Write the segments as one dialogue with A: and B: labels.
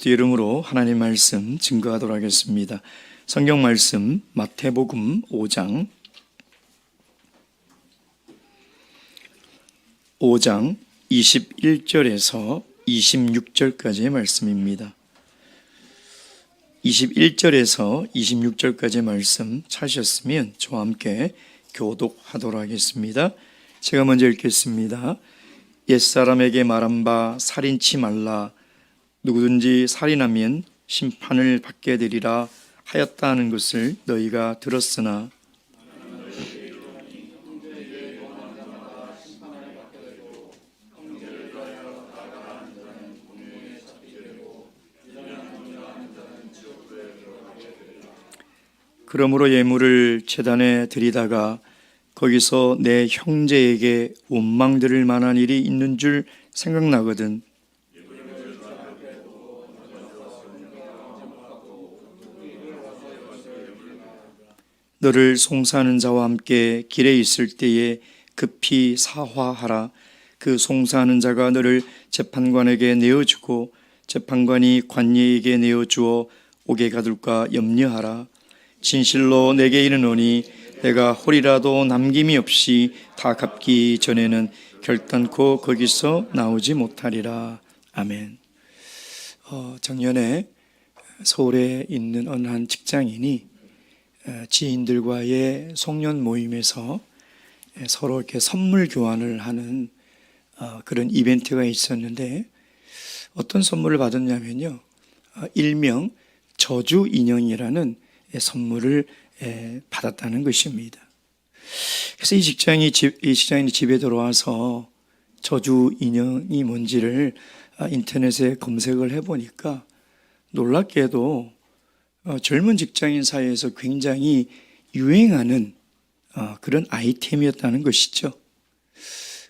A: 이름으로 하나님 말씀 증거하도록 하겠습니다. 성경 말씀 마태복음 5장 21절에서 26절까지의 말씀입니다. 21절에서 26절까지의 말씀 찾으셨으면 저와 함께 교독하도록 하겠습니다. 제가 먼저 읽겠습니다. 옛사람에게 말한 바 살인치 말라. 누구든지 살인하면 심판을 받게 되리라 하였다 하는 것을 너희가 들었으나 그러므로 예물을 제단에 드리다가 거기서 내 형제에게 원망 들을 만한 일이 있는 줄 생각나거든 너를 송사하는 자와 함께 길에 있을 때에 급히 사화하라. 그 송사하는 자가 너를 재판관에게 내어주고 재판관이 관예에게 내어주어 옥에 가둘까 염려하라. 진실로 내게 이르노니 내가 홀이라도 남김이 없이 다 갚기 전에는 결단코 거기서 나오지 못하리라. 아멘. 작년에 서울에 있는 어느 한 직장인이 지인들과의 송년 모임에서 서로 이렇게 선물 교환을 하는 그런 이벤트가 있었는데 어떤 선물을 받았냐면요. 일명 저주 인형이라는 선물을 받았다는 것입니다. 그래서 이 직장인이 집에 들어와서 저주 인형이 뭔지를 인터넷에 검색을 해보니까 놀랍게도 젊은 직장인 사이에서 굉장히 유행하는 그런 아이템이었다는 것이죠.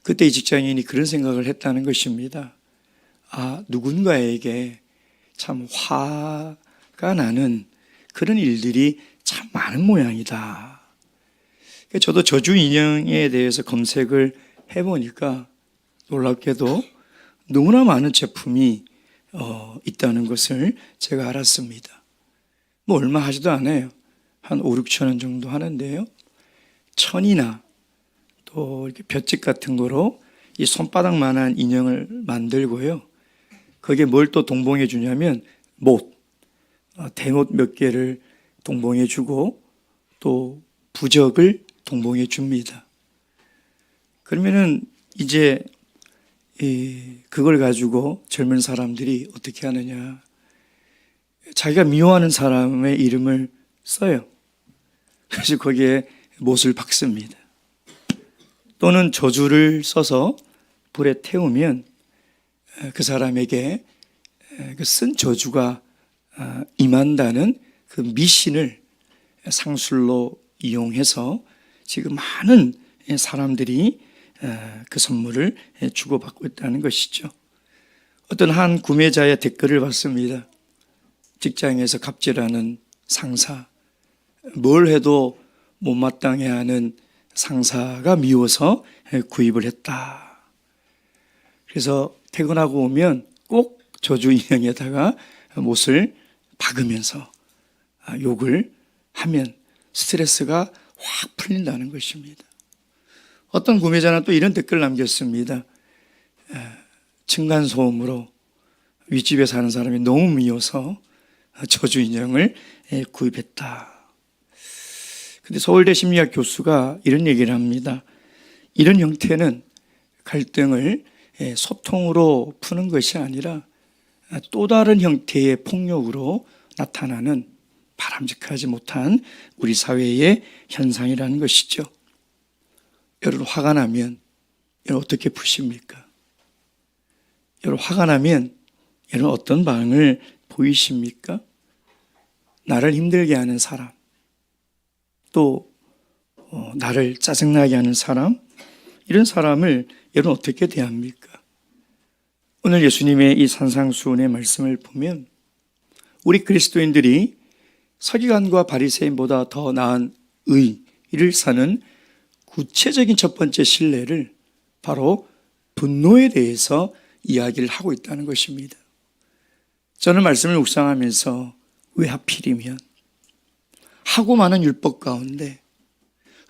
A: 그때 이 직장인이 그런 생각을 했다는 것입니다. 누군가에게 참 화가 나는 그런 일들이 참 많은 모양이다. 저도 저주 인형에 대해서 검색을 해보니까 놀랍게도 너무나 많은 제품이 있다는 것을 제가 알았습니다. 얼마 하지도 않아요. 한 5, 6천 원 정도 하는데요. 천이나 또 이렇게 볏짚 같은 거로 이 손바닥만한 인형을 만들고요. 거기에 뭘 또 동봉해 주냐면 대옷 몇 개를 동봉해 주고 또 부적을 동봉해 줍니다. 그러면은 이제 그걸 가지고 젊은 사람들이 어떻게 하느냐. 자기가 미워하는 사람의 이름을 써요. 그래서 거기에 못을 박습니다. 또는 저주를 써서 불에 태우면 그 사람에게 그 쓴 저주가 임한다는 그 미신을 상술로 이용해서 지금 많은 사람들이 그 선물을 주고받고 있다는 것이죠. 어떤 한 구매자의 댓글을 봤습니다. 직장에서 갑질하는 상사, 뭘 해도 못마땅해하는 상사가 미워서 구입을 했다. 그래서 퇴근하고 오면 꼭 저주 인형에다가 못을 박으면서 욕을 하면 스트레스가 확 풀린다는 것입니다. 어떤 구매자는 또 이런 댓글을 남겼습니다. 층간소음으로 윗집에 사는 사람이 너무 미워서 저주 인형을 구입했다. 근데 서울대 심리학 교수가 이런 얘기를 합니다. 이런 형태는 갈등을 소통으로 푸는 것이 아니라 또 다른 형태의 폭력으로 나타나는 바람직하지 못한 우리 사회의 현상이라는 것이죠. 여러분 화가 나면 여러분 어떻게 푸십니까? 여러분 화가 나면 여러분 어떤 반응을 보이십니까? 나를 힘들게 하는 사람, 또 나를 짜증나게 하는 사람, 이런 사람을 여러분 어떻게 대합니까? 오늘 예수님의 이 산상수훈의 말씀을 보면 우리 그리스도인들이 서기관과 바리새인보다 더 나은 의를 사는 구체적인 첫 번째 신뢰를 바로 분노에 대해서 이야기를 하고 있다는 것입니다. 저는 말씀을 묵상하면서 왜 하필이면 하고 많은 율법 가운데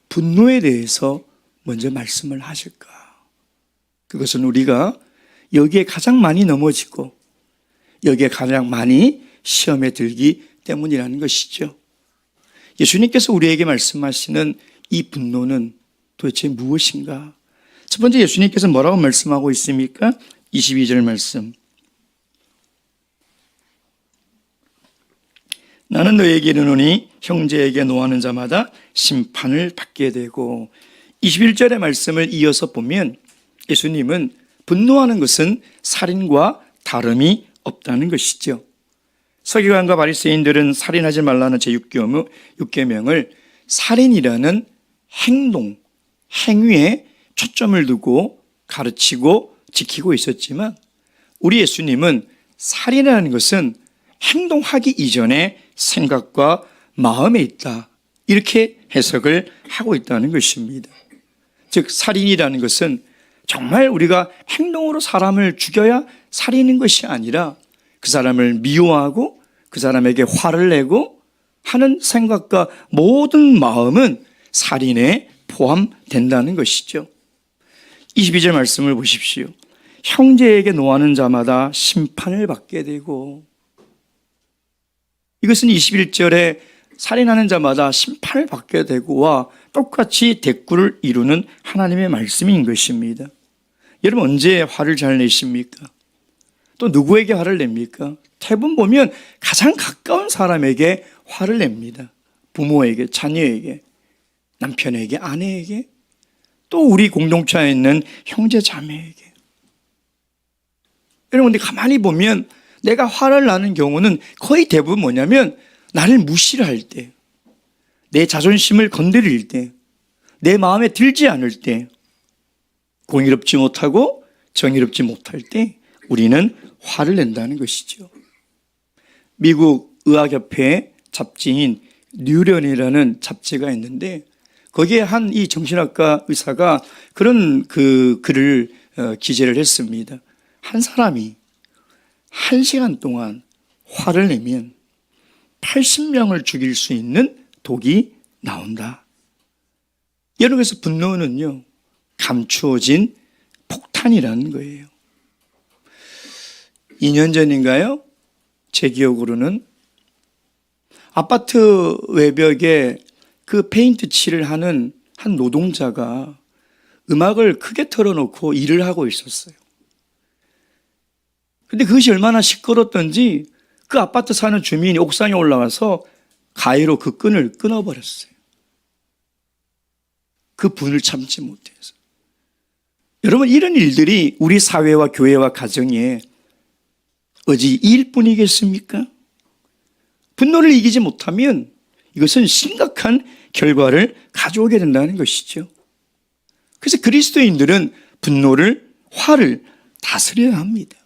A: 분노에 대해서 먼저 말씀을 하실까? 그것은 우리가 여기에 가장 많이 넘어지고 여기에 가장 많이 시험에 들기 때문이라는 것이죠. 예수님께서 우리에게 말씀하시는 이 분노는 도대체 무엇인가? 첫 번째, 예수님께서 뭐라고 말씀하고 있습니까? 22절 말씀. 나는 너에게 이르노니 형제에게 노하는 자마다 심판을 받게 되고, 21절의 말씀을 이어서 보면 예수님은 분노하는 것은 살인과 다름이 없다는 것이죠. 서기관과 바리새인들은 살인하지 말라는 제6계명을 살인이라는 행동, 행위에 초점을 두고 가르치고 지키고 있었지만, 우리 예수님은 살인이라는 것은 행동하기 이전에 생각과 마음에 있다, 이렇게 해석을 하고 있다는 것입니다. 즉, 살인이라는 것은 정말 우리가 행동으로 사람을 죽여야 살인인 것이 아니라 그 사람을 미워하고 그 사람에게 화를 내고 하는 생각과 모든 마음은 살인에 포함된다는 것이죠. 22절 말씀을 보십시오. 형제에게 노하는 자마다 심판을 받게 되고, 이것은 21절에 살인하는 자마다 심판을 받게 되고와 똑같이 대꾸를 이루는 하나님의 말씀인 것입니다. 여러분, 언제 화를 잘 내십니까? 또 누구에게 화를 냅니까? 대부분 보면 가장 가까운 사람에게 화를 냅니다. 부모에게, 자녀에게, 남편에게, 아내에게, 또 우리 공동체에 있는 형제 자매에게. 여러분, 근데 가만히 보면 내가 화를 나는 경우는 거의 대부분 뭐냐면 나를 무시를 할 때, 내 자존심을 건드릴 때, 내 마음에 들지 않을 때, 공의롭지 못하고 정의롭지 못할 때 우리는 화를 낸다는 것이죠. 미국 의학협회 잡지인 뉴런이라는 잡지가 있는데, 거기에 한 이 정신학과 의사가 그런 글을 기재를 했습니다. 한 사람이 1시간 동안 화를 내면 80명을 죽일 수 있는 독이 나온다. 여러분, 그래서 분노는요, 감추어진 폭탄이라는 거예요. 2년 전인가요? 제 기억으로는 아파트 외벽에 그 페인트 칠을 하는 한 노동자가 음악을 크게 틀어놓고 일을 하고 있었어요. 근데 그것이 얼마나 시끄럽던지 그 아파트 사는 주민이 옥상에 올라가서 가위로 그 끈을 끊어버렸어요. 그 분을 참지 못해서. 여러분, 이런 일들이 우리 사회와 교회와 가정에 어찌 일뿐이겠습니까? 분노를 이기지 못하면 이것은 심각한 결과를 가져오게 된다는 것이죠. 그래서 그리스도인들은 분노를, 화를 다스려야 합니다.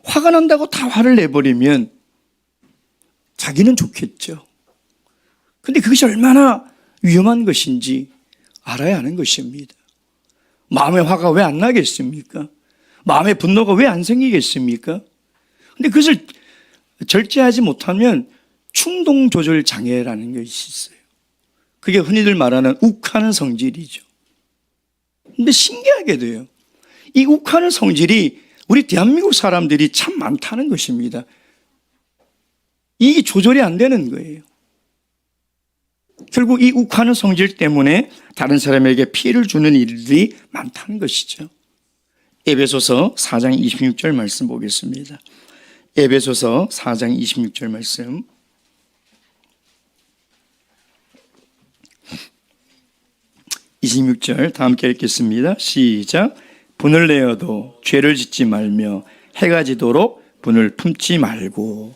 A: 화가 난다고 다 화를 내버리면 자기는 좋겠죠. 근데 그것이 얼마나 위험한 것인지 알아야 하는 것입니다. 마음의 화가 왜 안 나겠습니까? 마음의 분노가 왜 안 생기겠습니까? 근데 그것을 절제하지 못하면 충동 조절 장애라는 것이 있어요. 그게 흔히들 말하는 욱하는 성질이죠. 근데 신기하게도요, 이 욱하는 성질이 우리 대한민국 사람들이 참 많다는 것입니다. 이게 조절이 안 되는 거예요. 결국 이 욱하는 성질 때문에 다른 사람에게 피해를 주는 일들이 많다는 것이죠. 에베소서 4장 26절 말씀 보겠습니다. 에베소서 4장 26절 말씀. 다 함께 읽겠습니다. 시작. 분을 내어도 죄를 짓지 말며 해가 지도록 분을 품지 말고.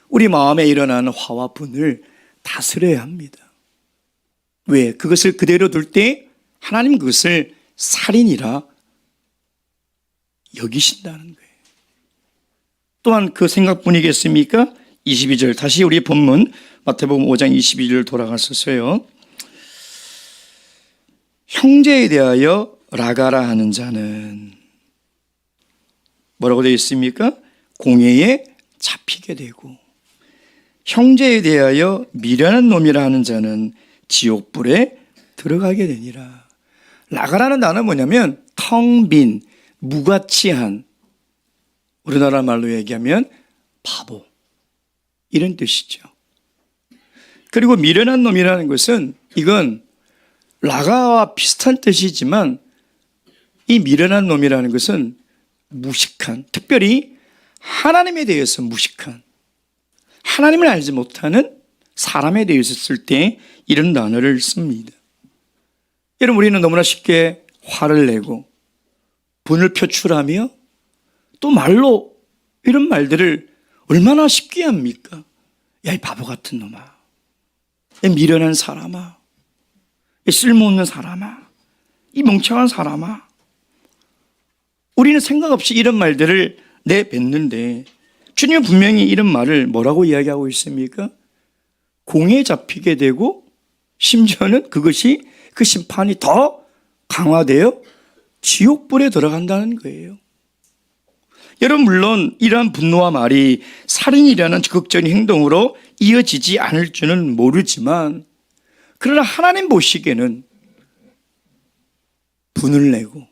A: 우리 마음에 일어나는 화와 분을 다스려야 합니다. 왜? 그것을 그대로 둘 때 하나님 그것을 살인이라 여기신다는 거예요. 또한 그 생각뿐이겠습니까? 22절, 다시 우리 본문 마태복음 5장 22절 돌아가서서요. 형제에 대하여 라가라 하는 자는 뭐라고 되어 있습니까? 공회에 잡히게 되고 형제에 대하여 미련한 놈이라 하는 자는 지옥불에 들어가게 되니라. 라가라는 단어는 뭐냐면 텅 빈, 무가치한, 우리나라 말로 얘기하면 바보, 이런 뜻이죠. 그리고 미련한 놈이라는 것은 이건 라가와 비슷한 뜻이지만 이 미련한 놈이라는 것은 무식한, 특별히 하나님에 대해서 무식한, 하나님을 알지 못하는 사람에 대해서 쓸 때 이런 단어를 씁니다. 여러분, 우리는 너무나 쉽게 화를 내고 분을 표출하며 또 말로 이런 말들을 얼마나 쉽게 합니까? 야, 이 바보 같은 놈아, 야, 미련한 사람아, 이 쓸모없는 사람아, 이 멍청한 사람아. 우리는 생각 없이 이런 말들을 내뱉는데 주님은 분명히 이런 말을 뭐라고 이야기하고 있습니까? 공에 잡히게 되고 심지어는 그것이, 그 심판이 더 강화되어 지옥불에 들어간다는 거예요. 여러분, 물론 이러한 분노와 말이 살인이라는 적극적인 행동으로 이어지지 않을 줄은 모르지만, 그러나 하나님 보시기에는 분을 내고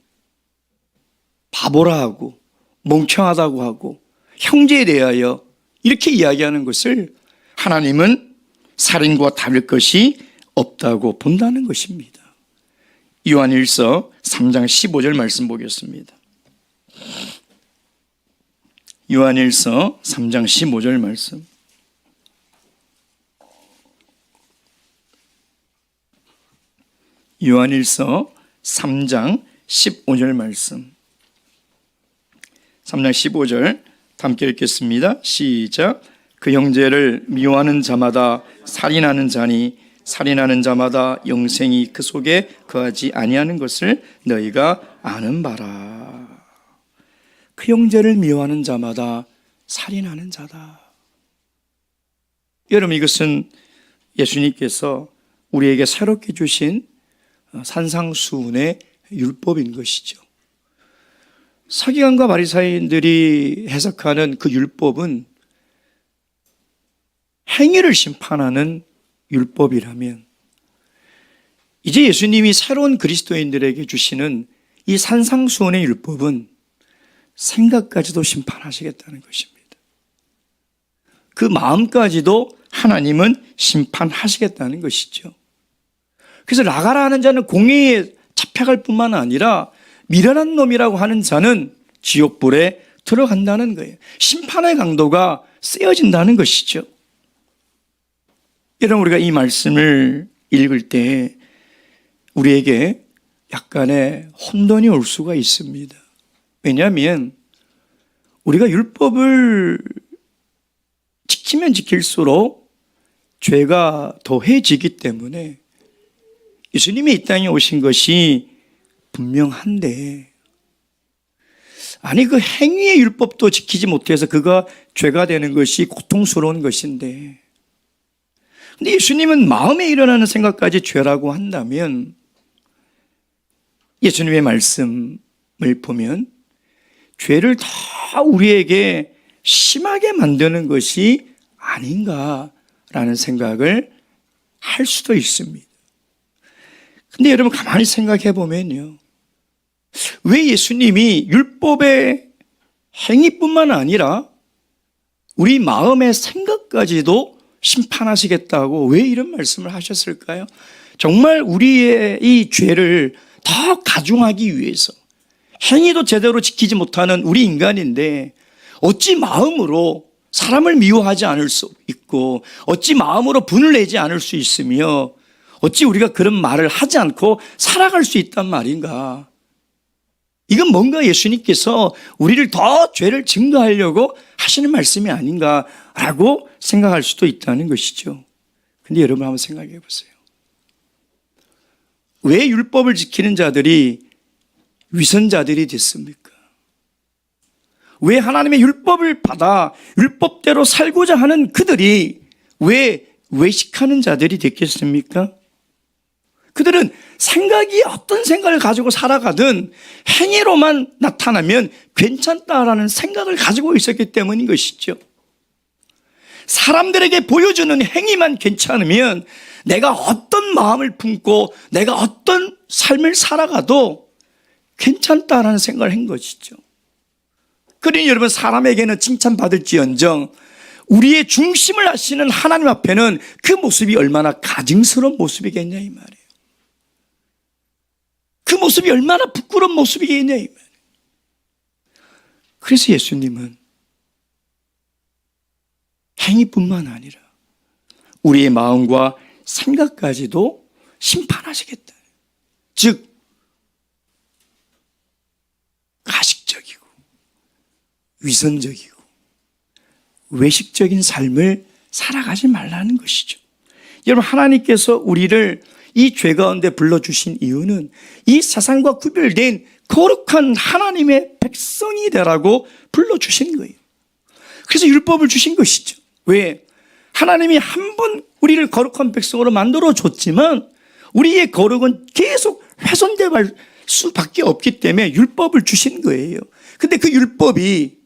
A: 바보라 하고 멍청하다고 하고 형제에 대하여 이렇게 이야기하는 것을 하나님은 살인과 다를 것이 없다고 본다는 것입니다. 요한일서 3장 15절 말씀 보겠습니다. 요한일서 3장 15절 말씀. 요한일서 3장 15절 말씀. 3장 15절 함께 읽겠습니다. 시작. 그 형제를 미워하는 자마다 살인하는 자니 살인하는 자마다 영생이 그 속에 거하지 아니하는 것을 너희가 아는 바라. 그 형제를 미워하는 자마다 살인하는 자다. 여러분, 이것은 예수님께서 우리에게 새롭게 주신 산상수훈의 율법인 것이죠. 서기관과 바리사인들이 해석하는 그 율법은 행위를 심판하는 율법이라면, 이제 예수님이 새로운 그리스도인들에게 주시는 이 산상수훈의 율법은 생각까지도 심판하시겠다는 것입니다. 그 마음까지도 하나님은 심판하시겠다는 것이죠. 그래서 라가라 하는 자는 공의에 잡혀갈 뿐만 아니라 미련한 놈이라고 하는 자는 지옥불에 들어간다는 거예요. 심판의 강도가 세어진다는 것이죠. 여러분, 우리가 이 말씀을 읽을 때 우리에게 약간의 혼돈이 올 수가 있습니다. 왜냐하면 우리가 율법을 지키면 지킬수록 죄가 더해지기 때문에 예수님이 이 땅에 오신 것이 분명한데, 아니 그 행위의 율법도 지키지 못해서 그가 죄가 되는 것이 고통스러운 것인데, 근데 예수님은 마음에 일어나는 생각까지 죄라고 한다면 예수님의 말씀을 보면 죄를 더 우리에게 심하게 만드는 것이 아닌가라는 생각을 할 수도 있습니다. 근데 여러분, 가만히 생각해 보면요, 왜 예수님이 율법의 행위뿐만 아니라 우리 마음의 생각까지도 심판하시겠다고 왜 이런 말씀을 하셨을까요? 정말 우리의 이 죄를 더 가중하기 위해서, 행위도 제대로 지키지 못하는 우리 인간인데 어찌 마음으로 사람을 미워하지 않을 수 있고, 어찌 마음으로 분을 내지 않을 수 있으며, 어찌 우리가 그런 말을 하지 않고 살아갈 수 있단 말인가? 이건 뭔가 예수님께서 우리를 더 죄를 증거하려고 하시는 말씀이 아닌가라고 생각할 수도 있다는 것이죠. 근데 여러분, 한번 생각해 보세요. 왜 율법을 지키는 자들이 위선자들이 됐습니까? 왜 하나님의 율법을 받아 율법대로 살고자 하는 그들이 왜 외식하는 자들이 됐겠습니까? 그들은 생각이 어떤 생각을 가지고 살아가든 행위로만 나타나면 괜찮다라는 생각을 가지고 있었기 때문인 것이죠. 사람들에게 보여주는 행위만 괜찮으면 내가 어떤 마음을 품고 내가 어떤 삶을 살아가도 괜찮다라는 생각을 한 것이죠. 그러니 여러분, 사람에게는 칭찬받을지언정 우리의 중심을 아시는 하나님 앞에는 그 모습이 얼마나 가증스러운 모습이겠냐 이 말이에요. 그 모습이 얼마나 부끄러운 모습이겠냐 이 말이에요. 그래서 예수님은 행위뿐만 아니라 우리의 마음과 생각까지도 심판하시겠다. 즉 가식적이고 위선적이고 외식적인 삶을 살아가지 말라는 것이죠. 여러분, 하나님께서 우리를 이 죄 가운데 불러주신 이유는 이 세상과 구별된 거룩한 하나님의 백성이 되라고 불러주신 거예요. 그래서 율법을 주신 것이죠. 왜? 하나님이 한 번 우리를 거룩한 백성으로 만들어줬지만 우리의 거룩은 계속 훼손될 수밖에 없기 때문에 율법을 주신 거예요. 근데 그 율법이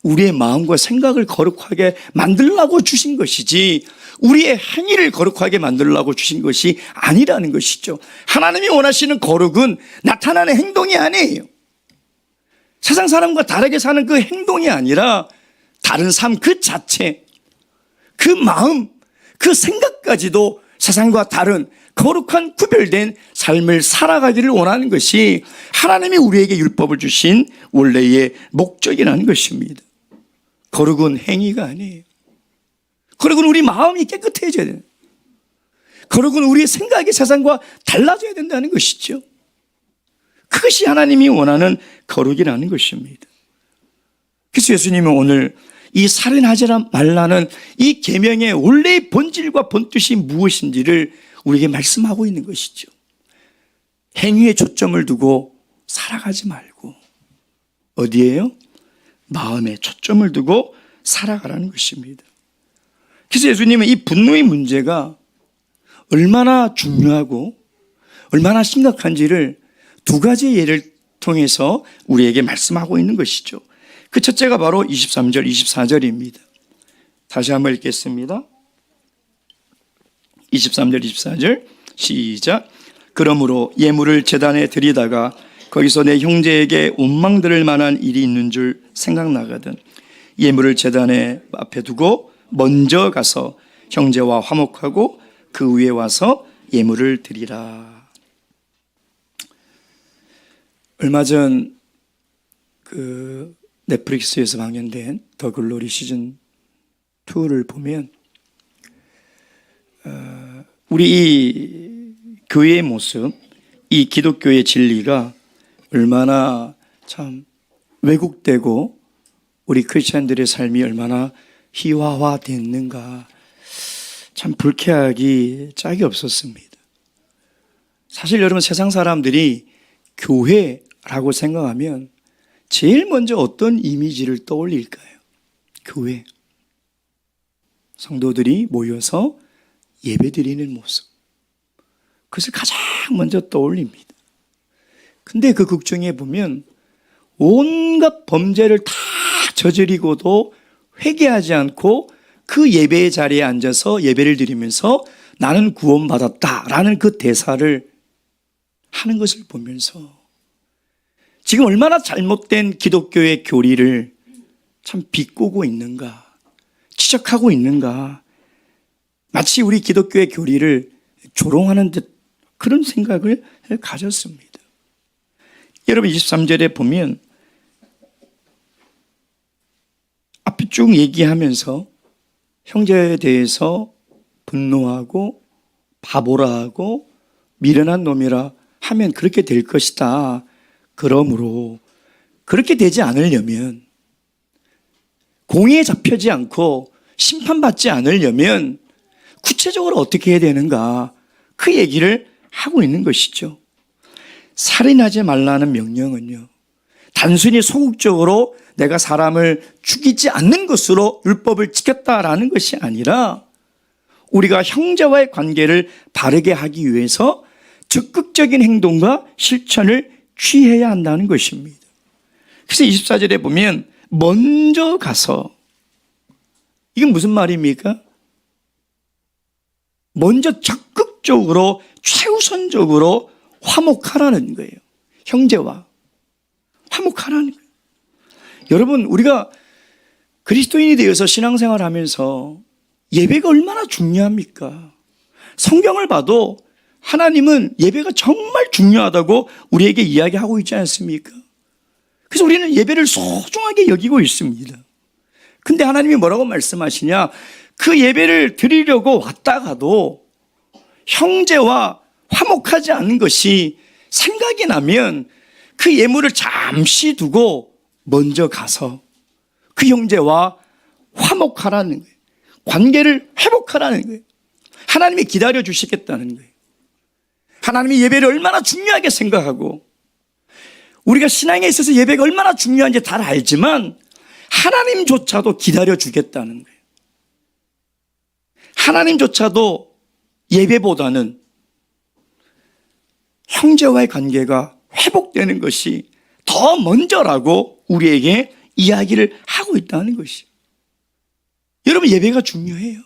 A: 우리의 마음과 생각을 거룩하게 만들려고 주신 것이지 우리의 행위를 거룩하게 만들려고 주신 것이 아니라는 것이죠. 하나님이 원하시는 거룩은 나타나는 행동이 아니에요. 세상 사람과 다르게 사는 그 행동이 아니라 다른 삶 그 자체, 그 마음, 그 생각까지도 세상과 다른 거룩한 구별된 삶을 살아가기를 원하는 것이 하나님이 우리에게 율법을 주신 원래의 목적이라는 것입니다. 거룩은 행위가 아니에요. 거룩은 우리 마음이 깨끗해져야 돼요. 거룩은 우리의 생각이 세상과 달라져야 된다는 것이죠. 그것이 하나님이 원하는 거룩이라는 것입니다. 그래서 예수님은 오늘 이 살인하지 말라는 이 계명의 원래의 본질과 본뜻이 무엇인지를 우리에게 말씀하고 있는 것이죠. 행위에 초점을 두고 살아가지 말고 어디에요? 마음에 초점을 두고 살아가라는 것입니다. 그래서 예수님은 이 분노의 문제가 얼마나 중요하고 얼마나 심각한지를 두 가지 예를 통해서 우리에게 말씀하고 있는 것이죠. 그 첫째가 바로 23절, 24절입니다. 다시 한번 읽겠습니다. 23절, 24절 시작. 그러므로 예물을 제단에 드리다가 거기서 내 형제에게 원망 들을 만한 일이 있는 줄 생각나거든 예물을 제단에 앞에 두고 먼저 가서 형제와 화목하고 그 위에 와서 예물을 드리라. 얼마 전 그 넷플릭스에서 방영된 더 글로리 시즌 2를 보면 우리 이 교회의 모습, 이 기독교의 진리가 얼마나 참 왜곡되고 우리 크리스찬들의 삶이 얼마나 희화화됐는가, 참 불쾌하기 짝이 없었습니다. 사실 여러분, 세상 사람들이 교회라고 생각하면 제일 먼저 어떤 이미지를 떠올릴까요? 교회. 성도들이 모여서 예배드리는 모습. 그것을 가장 먼저 떠올립니다. 근데 그 극 중에 보면 온갖 범죄를 다 저지르고도 회개하지 않고 그 예배의 자리에 앉아서 예배를 드리면서 나는 구원받았다라는 그 대사를 하는 것을 보면서 지금 얼마나 잘못된 기독교의 교리를 참 비꼬고 있는가, 지적하고 있는가, 마치 우리 기독교의 교리를 조롱하는 듯 그런 생각을 가졌습니다. 여러분, 23절에 보면 앞에 쭉 얘기하면서 형제에 대해서 분노하고 바보라 하고 미련한 놈이라 하면 그렇게 될 것이다. 그러므로 그렇게 되지 않으려면, 공의에 잡히지 않고 심판받지 않으려면 구체적으로 어떻게 해야 되는가, 그 얘기를 하고 있는 것이죠. 살인하지 말라는 명령은요, 단순히 소극적으로 내가 사람을 죽이지 않는 것으로 율법을 지켰다라는 것이 아니라 우리가 형제와의 관계를 바르게 하기 위해서 적극적인 행동과 실천을 취해야 한다는 것입니다. 그래서 24절에 보면 먼저 가서 이게 무슨 말입니까? 먼저 적극적으로 최우선적으로 화목하라는 거예요. 형제와 화목하라는 거예요. 여러분, 우리가 그리스도인이 되어서 신앙생활을 하면서 예배가 얼마나 중요합니까? 성경을 봐도 하나님은 예배가 정말 중요하다고 우리에게 이야기하고 있지 않습니까? 그래서 우리는 예배를 소중하게 여기고 있습니다. 근데 하나님이 뭐라고 말씀하시냐? 그 예배를 드리려고 왔다가도 형제와 화목하지 않은 것이 생각이 나면 그 예물을 잠시 두고 먼저 가서 그 형제와 화목하라는 거예요. 관계를 회복하라는 거예요. 하나님이 기다려 주시겠다는 거예요. 하나님이 예배를 얼마나 중요하게 생각하고 우리가 신앙에 있어서 예배가 얼마나 중요한지 다 알지만 하나님조차도 기다려 주겠다는 거예요. 하나님조차도 예배보다는 형제와의 관계가 회복되는 것이 더 먼저라고 우리에게 이야기를 하고 있다는 것이에요. 여러분, 예배가 중요해요.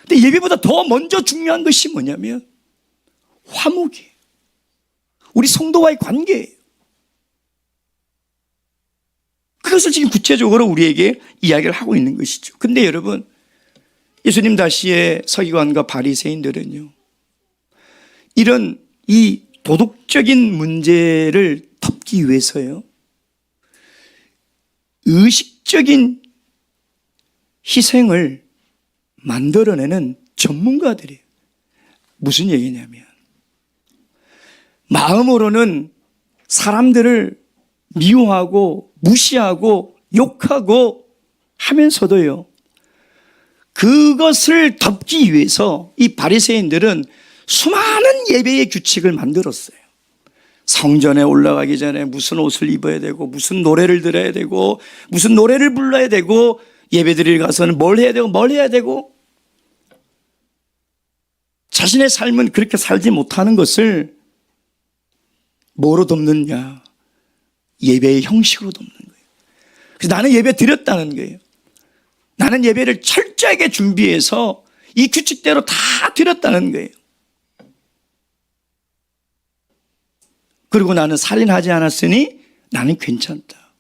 A: 근데 예배보다 더 먼저 중요한 것이 뭐냐면 화목이에요. 우리 성도와의 관계예요. 그것을 지금 구체적으로 우리에게 이야기를 하고 있는 것이죠. 근데 여러분, 예수님 다시의 서기관과 바리새인들은요, 이런 이 도덕적인 문제를 덮기 위해서요, 의식적인 희생을 만들어내는 전문가들이에요. 무슨 얘기냐면 마음으로는 사람들을 미워하고 무시하고 욕하고 하면서도요, 그것을 덮기 위해서 이 바리새인들은 수많은 예배의 규칙을 만들었어요. 성전에 올라가기 전에 무슨 옷을 입어야 되고 무슨 노래를 들어야 되고 무슨 노래를 불러야 되고 예배드리러 가서는 뭘 해야 되고 뭘 해야 되고, 자신의 삶은 그렇게 살지 못하는 것을 뭐로 덮느냐? 예배의 형식으로 덮는 거예요. 그래서 나는 예배 드렸다는 거예요. 나는 예배를 철저하게 준비해서 이 규칙대로 다 드렸다는 거예요. 그리고 나는 살인하지 않았으니 나는 괜찮다.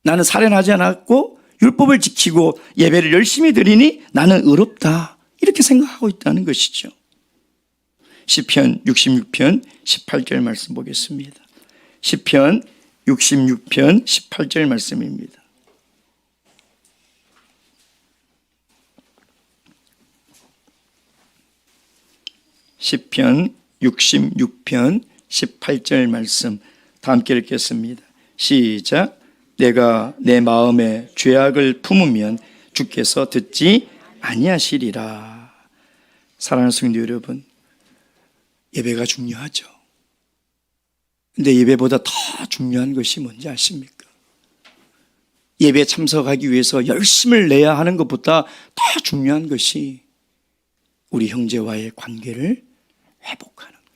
A: 나는 살인하지 않았고 율법을 지키고 예배를 열심히 드리니 나는 의롭다. 이렇게 생각하고 있다는 것이죠. 시편 66편 18절 말씀 보겠습니다. 시편 66편 18절 말씀입니다. 시편 66편 18절 말씀 다 함께 읽겠습니다. 시작. 내가 내 마음에 죄악을 품으면 주께서 듣지 아니하시리라. 사랑하는 성도 여러분, 예배가 중요하죠. 근데 예배보다 더 중요한 것이 뭔지 아십니까? 예배에 참석하기 위해서 열심을 내야 하는 것보다 더 중요한 것이 우리 형제와의 관계를 회복하는 거예요.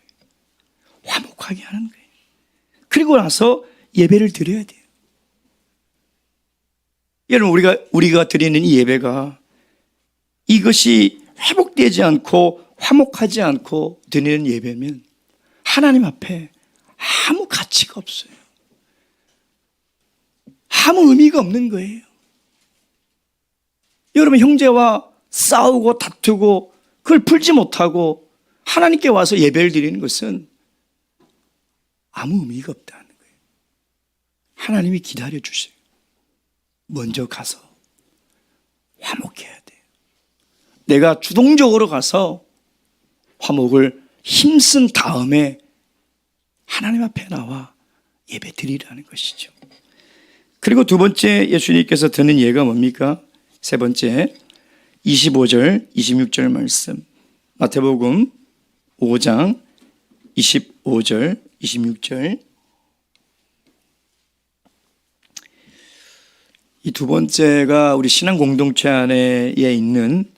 A: 화목하게 하는 거예요. 그리고 나서 예배를 드려야 돼요. 여러분, 우리가 드리는 이 예배가 이것이 회복되지 않고 화목하지 않고 드리는 예배면 하나님 앞에 아무 가치가 없어요. 아무 의미가 없는 거예요. 여러분, 형제와 싸우고 다투고 그걸 풀지 못하고 하나님께 와서 예배를 드리는 것은 아무 의미가 없다는 거예요. 하나님이 기다려 주세요. 먼저 가서 화목해야 돼요. 내가 주동적으로 가서 화목을 힘쓴 다음에 하나님 앞에 나와 예배 드리라는 것이죠. 그리고 두 번째 예수님께서 드는 예가 뭡니까? 세 번째 25절 26절 말씀, 마태복음 5장 25절 26절. 이 두 번째가 우리 신앙 공동체 안에 있는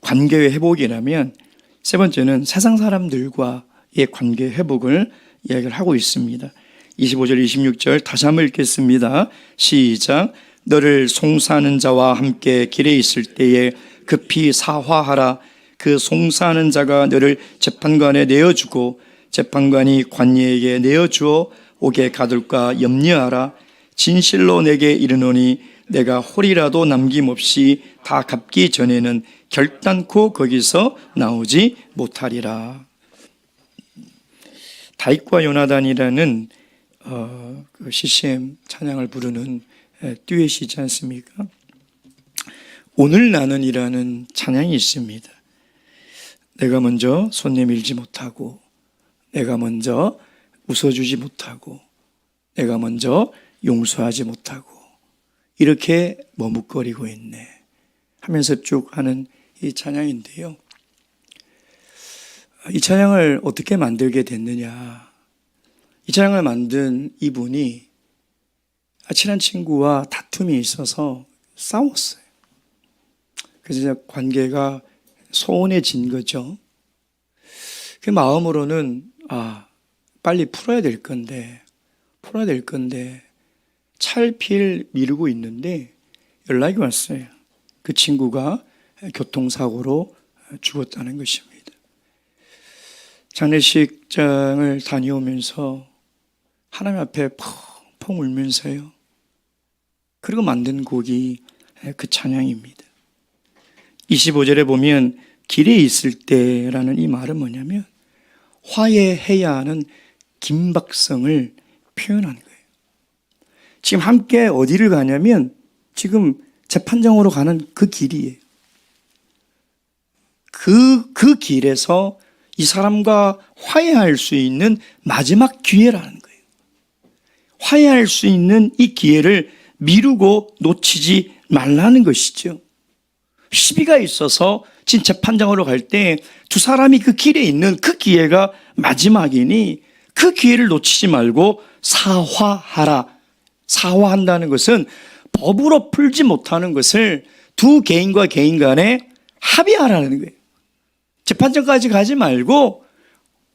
A: 관계의 회복이라면, 세 번째는 세상 사람들과의 관계 회복을 이야기를 하고 있습니다. 25절 26절 다시 한번 읽겠습니다. 시작. 너를 송사하는 자와 함께 길에 있을 때에 급히 사화하라. 그 송사하는 자가 너를 재판관에 내어주고 재판관이 관리에게 내어주어 옥에 가둘까 염려하라. 진실로 내게 이르노니 내가 홀이라도 남김없이 다 갚기 전에는 결단코 거기서 나오지 못하리라. 다윗과 요나단이라는 그 CCM 찬양을 부르는 듀엣이지 않습니까? 오늘 나는이라는 찬양이 있습니다. 내가 먼저 손 내밀지 못하고, 내가 먼저 웃어주지 못하고, 내가 먼저 용서하지 못하고, 이렇게 머뭇거리고 있네 하면서 쭉 하는 이 찬양인데요. 이 찬양을 어떻게 만들게 됐느냐. 이 찬양을 만든 이분이 친한 친구와 다툼이 있어서 싸웠어요. 그래서 관계가 소원해진 거죠. 그 마음으로는 빨리 풀어야 될 건데 찰필 미루고 있는데 연락이 왔어요. 그 친구가 교통사고로 죽었다는 것입니다. 장례식장을 다녀오면서 하나님 앞에 펑펑 울면서요. 그리고 만든 곡이 그 찬양입니다. 25절에 보면 길에 있을 때라는 이 말은 뭐냐면 화해해야 하는 긴박성을 표현하는 거예요. 지금 함께 어디를 가냐면 지금 재판정으로 가는 그 길이에요. 그 길에서 이 사람과 화해할 수 있는 마지막 기회라는 거예요. 화해할 수 있는 이 기회를 미루고 놓치지 말라는 것이죠. 시비가 있어서 지금 재판장으로 갈 때 두 사람이 그 길에 있는 그 기회가 마지막이니 그 기회를 놓치지 말고 사화하라. 사화한다는 것은 법으로 풀지 못하는 것을 두 개인과 개인 간에 합의하라는 거예요. 재판장까지 가지 말고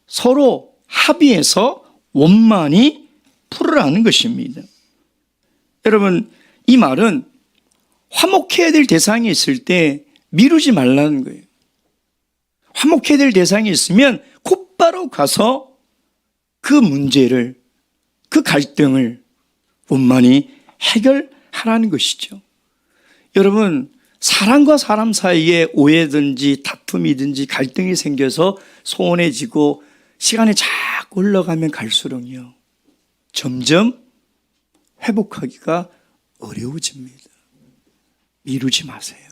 A: 서로 합의해서 원만히 풀으라는 것입니다. 여러분, 이 말은 화목해야 될 대상이 있을 때 미루지 말라는 거예요. 화목해야 될 대상이 있으면 곧바로 가서 그 문제를, 그 갈등을 원만히 해결하라는 것이죠. 여러분, 사람과 사람 사이에 오해든지 다툼이든지 갈등이 생겨서 소원해지고 시간이 자꾸 흘러가면 갈수록요, 점점 회복하기가 어려워집니다. 미루지 마세요.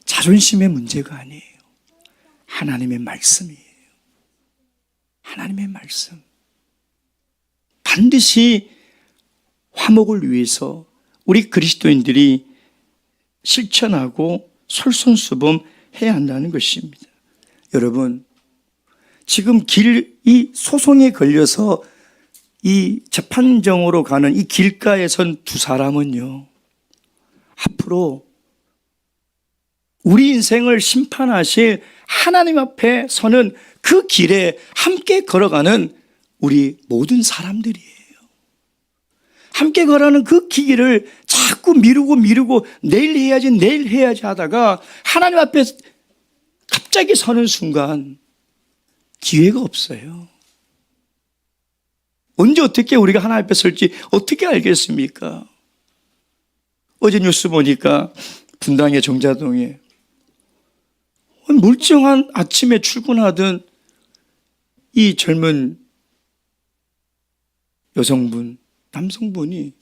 A: 자존심의 문제가 아니에요. 하나님의 말씀이에요. 하나님의 말씀. 반드시 화목을 위해서 우리 그리스도인들이 실천하고 솔선수범해야 한다는 것입니다. 여러분, 지금 이 소송에 걸려서 이 재판정으로 가는 이 길가에 선 두 사람은요, 앞으로 우리 인생을 심판하실 하나님 앞에 서는 그 길에 함께 걸어가는 우리 모든 사람들이에요. 함께 걸어가는 그 길을 자꾸 미루고 내일 해야지 하다가 하나님 앞에 갑자기 서는 순간 기회가 없어요. 언제 어떻게 우리가 하나님 앞에 설지 어떻게 알겠습니까? 어제 뉴스 보니까 분당의 정자동에 멀쩡한 아침에 출근하던 이 젊은 여성분, 남성분이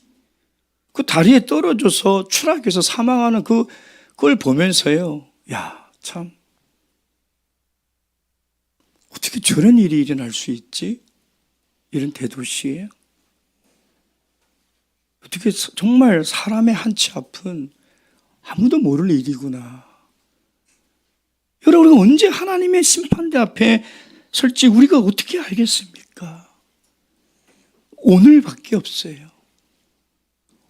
A: 그 다리에 떨어져서 추락해서 사망하는 그걸 보면서요, 야, 참, 어떻게 저런 일이 일어날 수 있지? 이런 대도시에 어떻게 정말 사람의 한치 앞은 아무도 모를 일이구나. 여러분, 우리가 언제 하나님의 심판대 앞에 설지 우리가 어떻게 알겠습니까? 오늘밖에 없어요.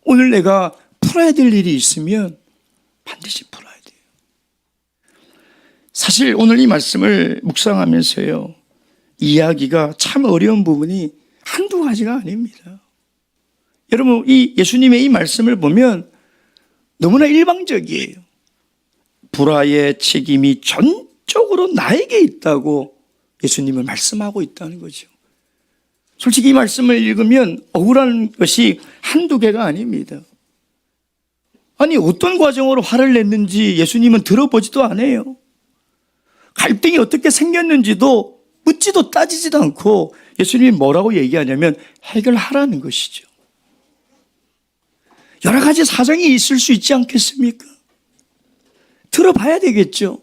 A: 오늘 내가 풀어야 될 일이 있으면 반드시 풀어야 돼요. 사실 오늘 이 말씀을 묵상하면서요, 이야기가 참 어려운 부분이 한두 가지가 아닙니다. 여러분, 이 예수님의 이 말씀을 보면 너무나 일방적이에요. 불화의 책임이 전적으로 나에게 있다고 예수님은 말씀하고 있다는 거죠. 솔직히 이 말씀을 읽으면 억울한 것이 한두 개가 아닙니다. 아니, 어떤 과정으로 화를 냈는지 예수님은 들어보지도 않아요. 갈등이 어떻게 생겼는지도 묻지도 따지지도 않고 예수님이 뭐라고 얘기하냐면 해결하라는 것이죠. 여러 가지 사정이 있을 수 있지 않겠습니까? 들어봐야 되겠죠.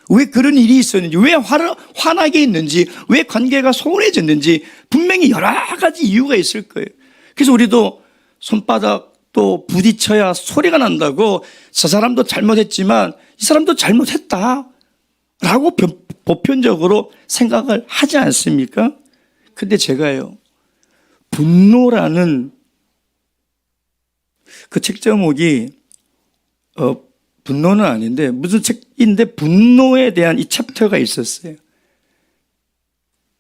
A: 왜 그런 일이 있었는지, 왜 화나게 했는지, 왜 관계가 소원해졌는지 분명히 여러 가지 이유가 있을 거예요. 그래서 우리도 손바닥 또 부딪혀야 소리가 난다고 저 사람도 잘못했지만 이 사람도 잘못했다 라고 보편적으로 생각을 하지 않습니까? 근데 제가요, 분노라는 그 책 제목이 분노는 아닌데 무슨 책인데 분노에 대한 이 챕터가 있었어요.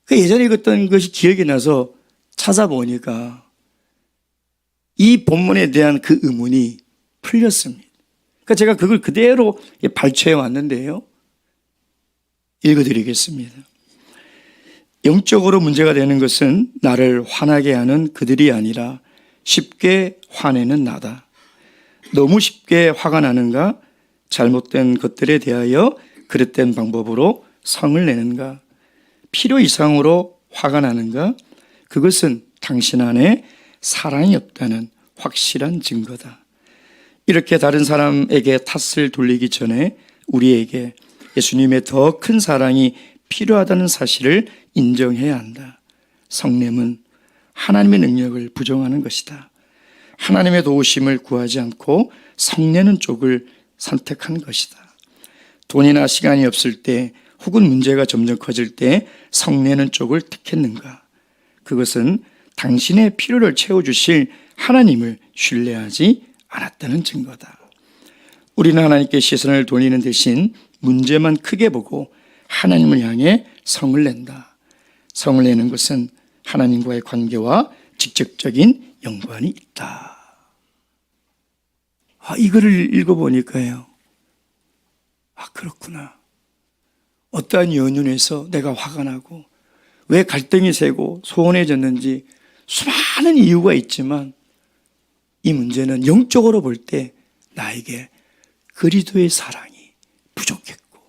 A: 그 예전에 읽었던 것이 기억이 나서 찾아보니까 이 본문에 대한 그 의문이 풀렸습니다. 그러니까 제가 그걸 그대로 발췌해 왔는데요. 읽어드리겠습니다. 영적으로 문제가 되는 것은 나를 화나게 하는 그들이 아니라 쉽게 화내는 나다. 너무 쉽게 화가 나는가? 잘못된 것들에 대하여 그릇된 방법으로 성을 내는가? 필요 이상으로 화가 나는가? 그것은 당신 안에 사랑이 없다는 확실한 증거다. 이렇게 다른 사람에게 탓을 돌리기 전에 우리에게 예수님의 더 큰 사랑이 필요하다는 사실을 인정해야 한다. 성냄은 하나님의 능력을 부정하는 것이다. 하나님의 도우심을 구하지 않고 성내는 쪽을 선택한 것이다. 돈이나 시간이 없을 때 혹은 문제가 점점 커질 때 성내는 쪽을 택했는가? 그것은 당신의 필요를 채워주실 하나님을 신뢰하지 않았다는 증거다. 우리는 하나님께 시선을 돌리는 대신 문제만 크게 보고 하나님을 향해 성을 낸다. 성을 내는 것은 하나님과의 관계와 직접적인 연관이 있다. 이거를 읽어보니까요. 그렇구나. 어떠한 연륜에서 내가 화가 나고 왜 갈등이 세고 소원해졌는지 수많은 이유가 있지만 이 문제는 영적으로 볼 때 나에게 그리스도의 사랑이 부족했고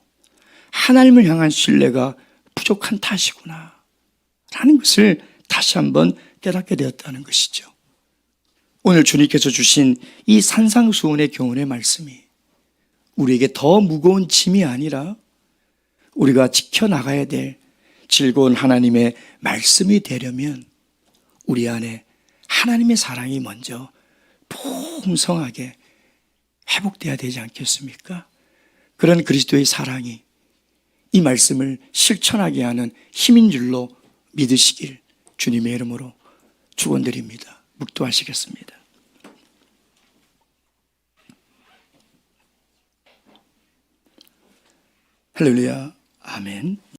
A: 하나님을 향한 신뢰가 부족한 탓이구나 라는 것을 다시 한번 깨닫게 되었다는 것이죠. 오늘 주님께서 주신 이 산상수훈의 교훈의 말씀이 우리에게 더 무거운 짐이 아니라 우리가 지켜나가야 될 즐거운 하나님의 말씀이 되려면 우리 안에 하나님의 사랑이 먼저 풍성하게 회복돼야 되지 않겠습니까? 그런 그리스도의 사랑이 이 말씀을 실천하게 하는 힘인 줄로 믿으시길 주님의 이름으로 축원드립니다. 묵도하시겠습니다. 할렐루야. 아멘.